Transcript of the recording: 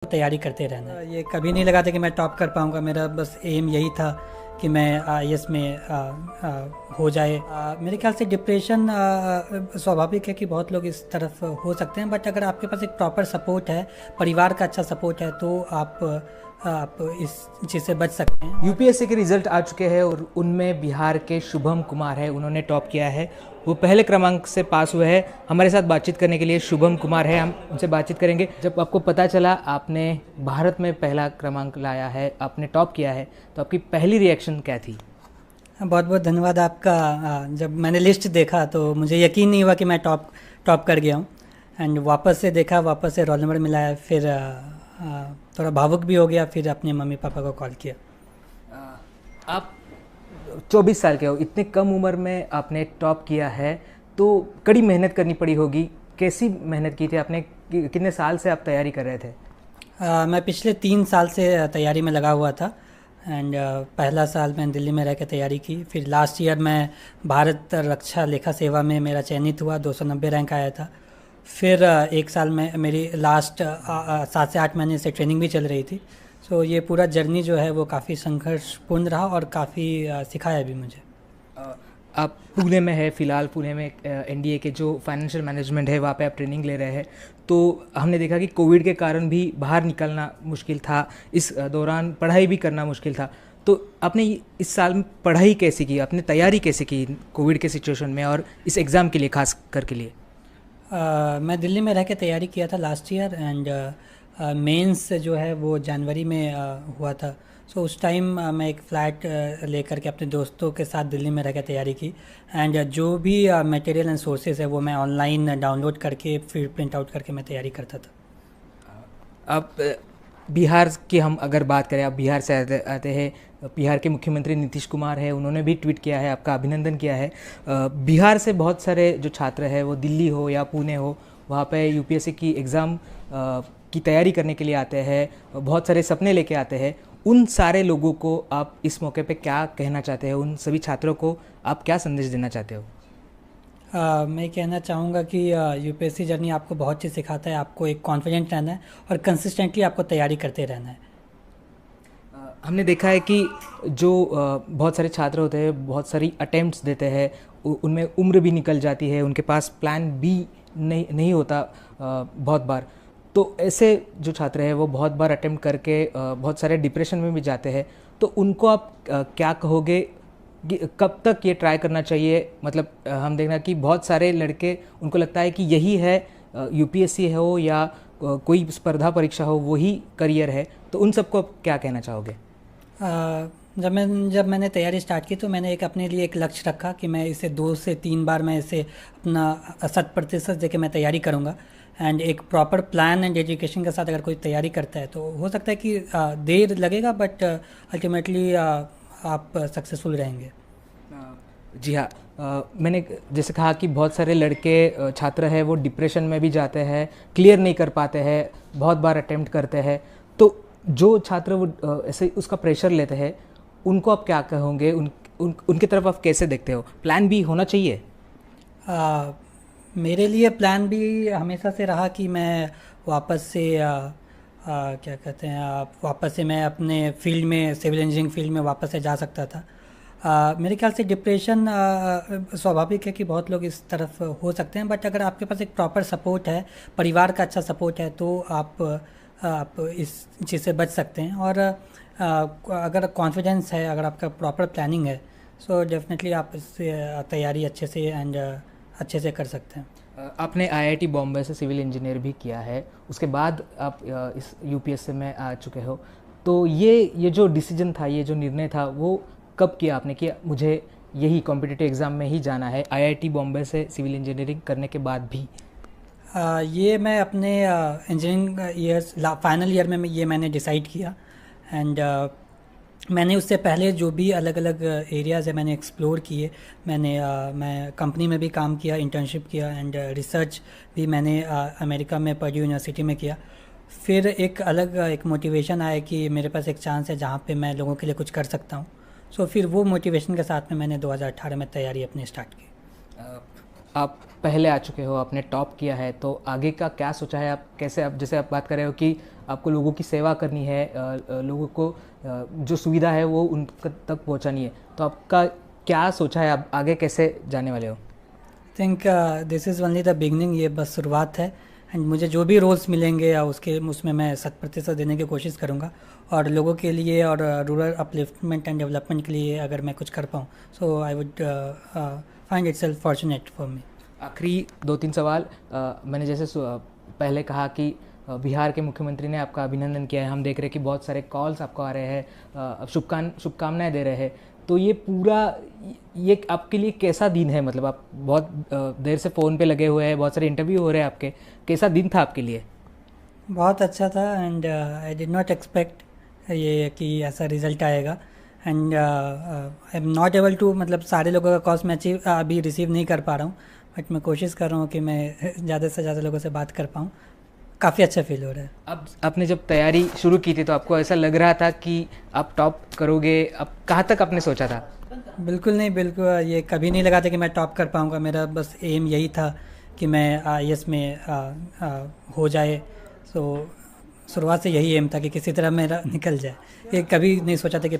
तैयारी करते रहना। ये कभी नहीं लगा था कि मैं टॉप कर पाऊँगा। मेरा बस एम यही था कि मैं आईएएस में हो जाए। मेरे ख्याल से डिप्रेशन स्वाभाविक है कि बहुत लोग इस तरफ हो सकते हैं, बट अगर आपके पास एक प्रॉपर सपोर्ट है, परिवार का अच्छा सपोर्ट है, तो आप इस चीज़ से बच सकते हैं। यूपीएससी के रिजल्ट आ चुके हैं और उनमें बिहार के शुभम कुमार है, उन्होंने टॉप किया है। वो पहले क्रमांक से पास हुए हैं। हमारे साथ बातचीत करने के लिए शुभम कुमार है, हम उनसे बातचीत करेंगे। जब आपको पता चला आपने भारत में पहला क्रमांक लाया है, आपने टॉप किया है, तो आपकी पहली रिएक्शन क्या थी? बहुत बहुत धन्यवाद आपका। जब मैंने लिस्ट देखा तो मुझे यकीन नहीं हुआ कि मैं टॉप कर गया हूँ। एंड वापस से देखा, वापस से रोल नंबर मिला, फिर थोड़ा भावुक भी हो गया। फिर अपने मम्मी पापा को कॉल किया। आप 24 साल के हो, इतने कम उम्र में आपने टॉप किया है, तो कड़ी मेहनत करनी पड़ी होगी। कैसी मेहनत की थी आपने? कितने साल से आप तैयारी कर रहे थे? मैं पिछले 3 साल से तैयारी में लगा हुआ था। एंड पहला साल मैंने दिल्ली में रह के तैयारी की। फिर लास्ट ईयर मैं भारत रक्षा लेखा सेवा में मेरा चयनित हुआ, 290 रैंक आया था। फिर एक साल में मेरी लास्ट 7 से 8 महीने से ट्रेनिंग भी चल रही थी। सो ये पूरा जर्नी जो है वो काफ़ी संघर्षपूर्ण रहा और काफ़ी सिखाया भी मुझे। आप पुणे में है फ़िलहाल, पुणे में एनडीए के जो फाइनेंशियल मैनेजमेंट है वहाँ पे आप ट्रेनिंग ले रहे हैं। तो हमने देखा कि कोविड के कारण भी बाहर निकलना मुश्किल था, इस दौरान पढ़ाई भी करना मुश्किल था। तो आपने इस साल में पढ़ाई कैसे की, आपने तैयारी कैसे की कोविड के सिचुएशन में और इस एग्ज़ाम के लिए खास करके लिए? मैं दिल्ली में रह के तैयारी किया था लास्ट ईयर। एंड मेंस जो है वो जनवरी में हुआ था। सो उस टाइम मैं एक फ़्लैट लेकर के अपने दोस्तों के साथ दिल्ली में रह के तैयारी की। एंड जो भी मटेरियल एंड सोर्सेज है वो मैं ऑनलाइन डाउनलोड करके फिर प्रिंट आउट करके मैं तैयारी करता था। आप बिहार की हम अगर बात करें, आप बिहार से आते हैं। बिहार के मुख्यमंत्री नीतीश कुमार है, उन्होंने भी ट्वीट किया है, आपका अभिनंदन किया है। बिहार से बहुत सारे जो छात्र हैं वो दिल्ली हो या पुणे हो, वहाँ पे यूपीएससी की एग्ज़ाम की तैयारी करने के लिए आते हैं, बहुत सारे सपने लेके आते हैं। उन सारे लोगों को आप इस मौके पे क्या कहना चाहते हैं? उन सभी छात्रों को आप क्या संदेश देना चाहते हो? मैं कहना चाहूँगा कि यूपीएससी जर्नी आपको बहुत चीज़ सिखाता है। आपको एक कॉन्फिडेंट रहना है और कंसिस्टेंटली आपको तैयारी करते रहना है। हमने देखा है कि जो बहुत सारे छात्र होते हैं, बहुत सारी अटेम्प्ट्स देते हैं, उनमें उम्र भी निकल जाती है, उनके पास प्लान बी नहीं होता बहुत बार। तो ऐसे जो छात्र हैं वो बहुत बार अटेम्प्ट करके बहुत सारे डिप्रेशन में भी जाते हैं। तो उनको आप क्या कहोगे कि कब तक ये ट्राई करना चाहिए? मतलब हम देखना कि बहुत सारे लड़के, उनको लगता है कि यही है, यूपीएससी हो या कोई स्पर्धा परीक्षा हो, वही करियर है। तो उन सबको आप क्या कहना चाहोगे? जब मैंने तैयारी स्टार्ट की तो मैंने अपने लिए एक लक्ष्य रखा कि मैं इसे 2 से 3 बार मैं इसे अपना 100% दे के मैं तैयारी करूँगा। एंड एक प्रॉपर प्लान एंड एजुकेशन के साथ अगर कोई तैयारी करता है तो हो सकता है कि देर लगेगा, बट अल्टीमेटली आप सक्सेसफुल रहेंगे। जी हाँ, मैंने जैसे कहा कि बहुत सारे लड़के छात्र हैं वो डिप्रेशन में भी जाते हैं, क्लियर नहीं कर पाते हैं, बहुत बार अटेम्प्ट करते हैं। तो जो छात्र वो ऐसे उसका प्रेशर लेते हैं, उनको आप क्या कहोगे? उनकी तरफ आप कैसे देखते हो? प्लान बी होना चाहिए? मेरे लिए प्लान भी हमेशा से रहा कि मैं वापस से क्या कहते हैं, वापस से मैं अपने फील्ड में, सिविल इंजीनियरिंग फील्ड में वापस से जा सकता था। मेरे ख्याल से डिप्रेशन स्वाभाविक है कि बहुत लोग इस तरफ हो सकते हैं, बट अगर आपके पास एक प्रॉपर सपोर्ट है, परिवार का अच्छा सपोर्ट है, तो आप इस चीज़ से बच सकते हैं। और अगर कॉन्फिडेंस है, अगर आपका प्रॉपर प्लानिंग है, सो डेफिनेटली आप इससे तैयारी अच्छे से कर सकते हैं। आपने आईआईटी बॉम्बे से सिविल इंजीनियर भी किया है, उसके बाद आप इस यूपीएससी में आ चुके हो। तो ये जो डिसीजन था, ये जो निर्णय था, वो कब किया आपने कि मुझे यही कॉम्पिटिटिव एग्ज़ाम में ही जाना है, आईआईटी बॉम्बे से सिविल इंजीनियरिंग करने के बाद भी? ये मैं अपने इंजीनियरिंग ईयर्स फाइनल ईयर में ये मैंने डिसाइड किया। एंड मैंने उससे पहले जो भी अलग अलग एरियाज़ है मैंने एक्सप्लोर किए। मैं कंपनी में भी काम किया, इंटर्नशिप किया, एंड रिसर्च भी मैंने अमेरिका में पर्ड्यू यूनिवर्सिटी में किया। फिर एक मोटिवेशन आया कि मेरे पास एक चांस है जहाँ पे मैं लोगों के लिए कुछ कर सकता हूँ। सो फिर वो मोटिवेशन के साथ में मैंने 2018 में तैयारी अपनी स्टार्ट की। आप पहले आ चुके हो, आपने टॉप किया है, तो आगे का क्या सोचा है? आप कैसे, आप जैसे आप बात कर रहे हो कि आपको लोगों की सेवा करनी है, लोगों को जो सुविधा है वो उन तक पहुंचानी है, तो आपका क्या सोचा है? आप आगे कैसे जाने वाले हो? Think this is only the beginning, ये बस शुरुआत है। एंड मुझे जो भी रोल्स मिलेंगे या उसके उसमें मैं 100% देने की कोशिश करूँगा, और लोगों के लिए और रूरल अपलिफ्टमेंट एंड डेवलपमेंट के लिए अगर मैं कुछ कर पाऊँ, so I would find it self fortunate for me. आखिरी 2-3 सवाल। मैंने जैसे पहले कहा कि बिहार के मुख्यमंत्री ने आपका अभिनंदन किया है, हम देख रहे हैं कि बहुत सारे कॉल्स आपको आ रहे हैं, शुभकामनाएं दे रहे हैं, तो ये पूरा, ये आपके लिए कैसा दिन है? मतलब आप बहुत देर से फ़ोन पे लगे हुए हैं, बहुत सारे इंटरव्यू हो रहे हैं आपके, कैसा दिन था आपके लिए? बहुत अच्छा था, and I did not expect ये कि ऐसा रिज़ल्ट आएगा। And I am not able to, मतलब सारे लोगों का कॉल्स मैं अभी रिसीव नहीं कर पा रहा हूँ, बट मैं कोशिश कर रहा हूँ कि मैं ज़्यादा से ज़्यादा लोगों से बात कर पाऊँ। काफ़ी अच्छा फील हो रहा है। अब आपने जब तैयारी शुरू की थी तो आपको ऐसा लग रहा था कि आप टॉप करोगे? अब कहाँ तक आपने सोचा था? बिल्कुल नहीं, बिल्कुल ये कभी नहीं लगा था कि मैं टॉप कर पाऊँगा। मेरा बस एम यही था कि मैं आईएएस में हो जाए। सो शुरुआत से यही एम था कि किसी तरह मेरा निकल जाए। ये कभी नहीं सोचा था कि